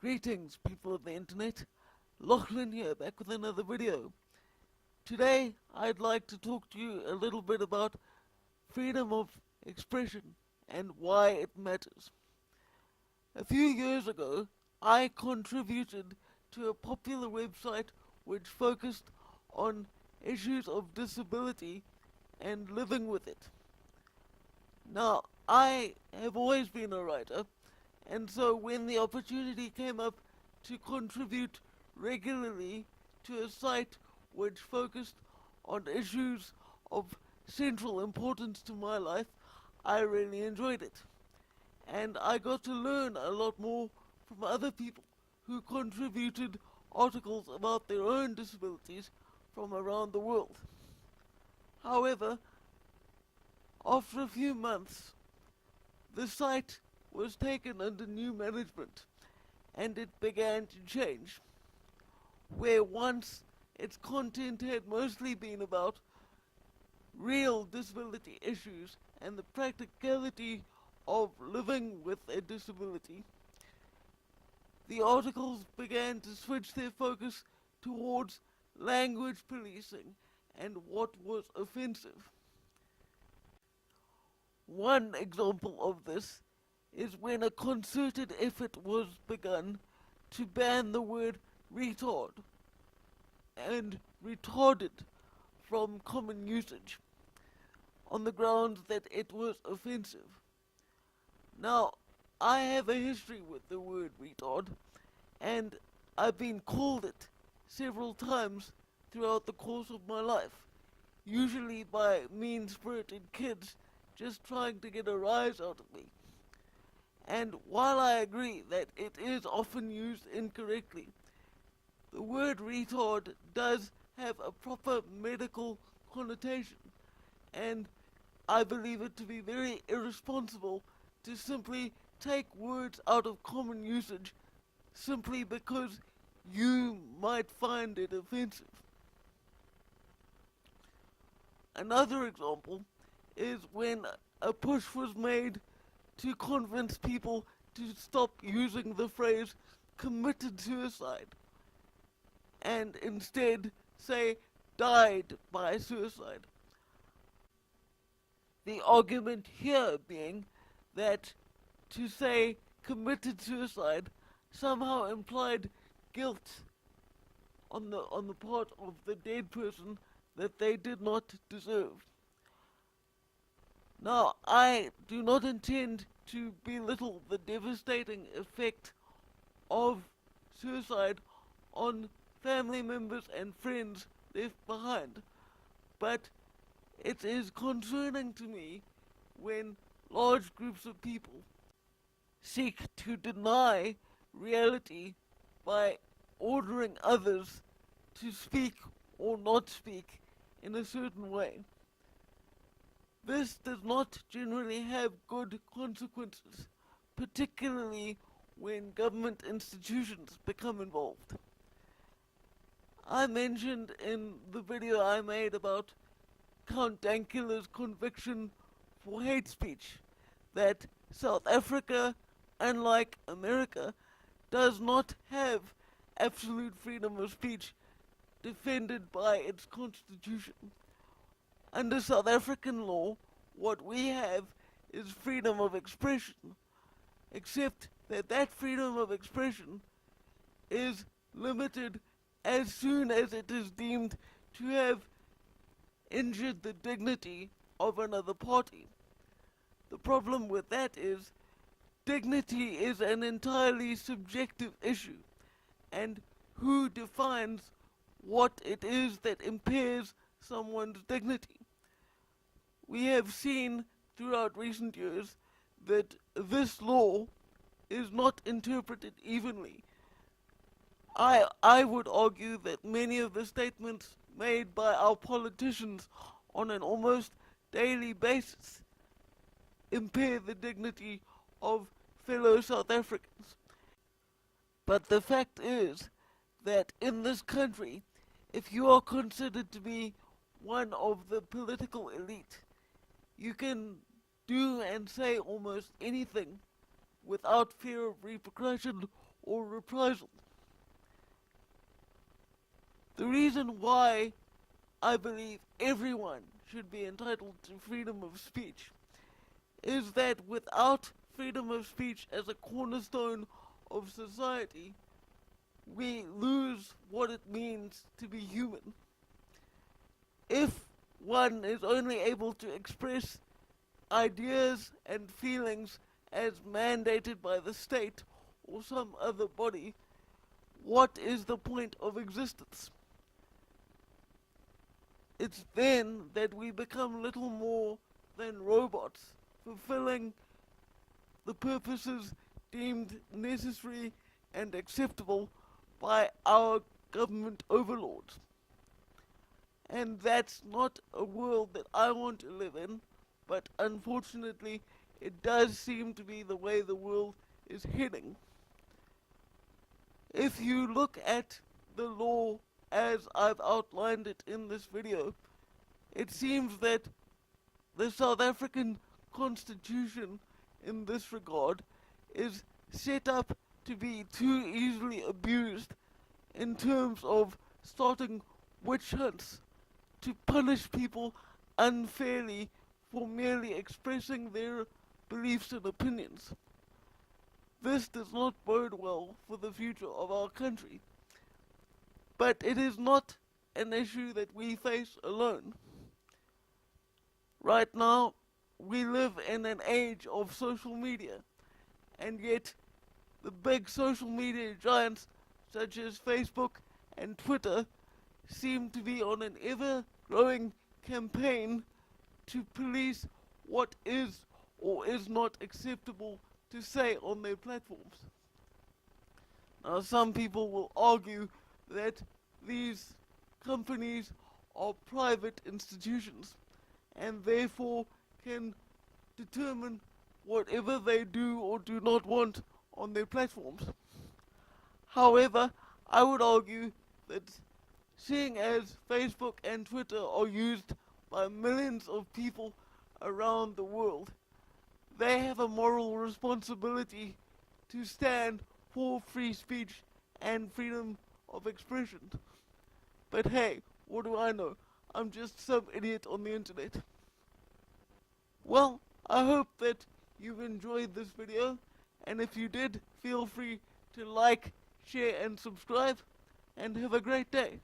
Greetings, people of the internet. Lachlan here, back with another video. Today, I'd like to talk to you a little bit about freedom of expression and why it matters. A few years ago, I contributed to a popular website which focused on issues of disability and living with it. Now, I have always been a writer, and so when the opportunity came up to contribute regularly to a site which focused on issues of central importance to my life, I really enjoyed it. And I got to learn a lot more from other people who contributed articles about their own disabilities from around the world. However, after a few months, the site was taken under new management and it began to change. Where once its content had mostly been about real disability issues and the practicality of living with a disability, the articles began to switch their focus towards language policing and what was offensive. One example of this is when a concerted effort was begun to ban the word retard and retarded from common usage on the grounds that it was offensive. Now, I have a history with the word retard, and I've been called it several times throughout the course of my life, usually by mean-spirited kids just trying to get a rise out of me. And while I agree that it is often used incorrectly, the word retard does have a proper medical connotation, and I believe it to be very irresponsible to simply take words out of common usage simply because you might find it offensive. Another example is when a push was made to convince people to stop using the phrase committed suicide and instead say died by suicide. The argument here being that to say committed suicide somehow implied guilt on the part of the dead person that they did not deserve. Now, I do not intend to belittle the devastating effect of suicide on family members and friends left behind, but it is concerning to me when large groups of people seek to deny reality by ordering others to speak or not speak in a certain way. This does not generally have good consequences, particularly when government institutions become involved. I mentioned in the video I made about Count Dankula's conviction for hate speech that South Africa, unlike America, does not have absolute freedom of speech defended by its constitution. Under South African law, what we have is freedom of expression, except that that freedom of expression is limited as soon as it is deemed to have injured the dignity of another party. The problem with that is dignity is an entirely subjective issue, and who defines what it is that impairs someone's dignity? We have seen throughout recent years that this law is not interpreted evenly. I would argue that many of the statements made by our politicians on an almost daily basis impair the dignity of fellow South Africans. But the fact is that in this country, if you are considered to be one of the political elite, you can do and say almost anything without fear of repercussion or reprisal. The reason why I believe everyone should be entitled to freedom of speech is that without freedom of speech as a cornerstone of society, we lose what it means to be human. If one is only able to express ideas and feelings as mandated by the state or some other body, what is the point of existence? It's then that we become little more than robots, fulfilling the purposes deemed necessary and acceptable by our government overlords. And that's not a world that I want to live in, but unfortunately, it does seem to be the way the world is heading. If you look at the law as I've outlined it in this video, it seems that the South African Constitution in this regard is set up to be too easily abused in terms of starting witch hunts to punish people unfairly for merely expressing their beliefs and opinions. This does not bode well for the future of our country. But it is not an issue that we face alone. Right now, we live in an age of social media, and yet the big social media giants such as Facebook and Twitter seem to be on an ever-growing campaign to police what is or is not acceptable to say on their platforms. Now, some people will argue that these companies are private institutions and therefore can determine whatever they do or do not want on their platforms. However, I would argue that seeing as Facebook and Twitter are used by millions of people around the world, they have a moral responsibility to stand for free speech and freedom of expression. But hey, what do I know? I'm just some idiot on the internet. Well, I hope that you've enjoyed this video, and if you did, feel free to like, share and subscribe, and have a great day.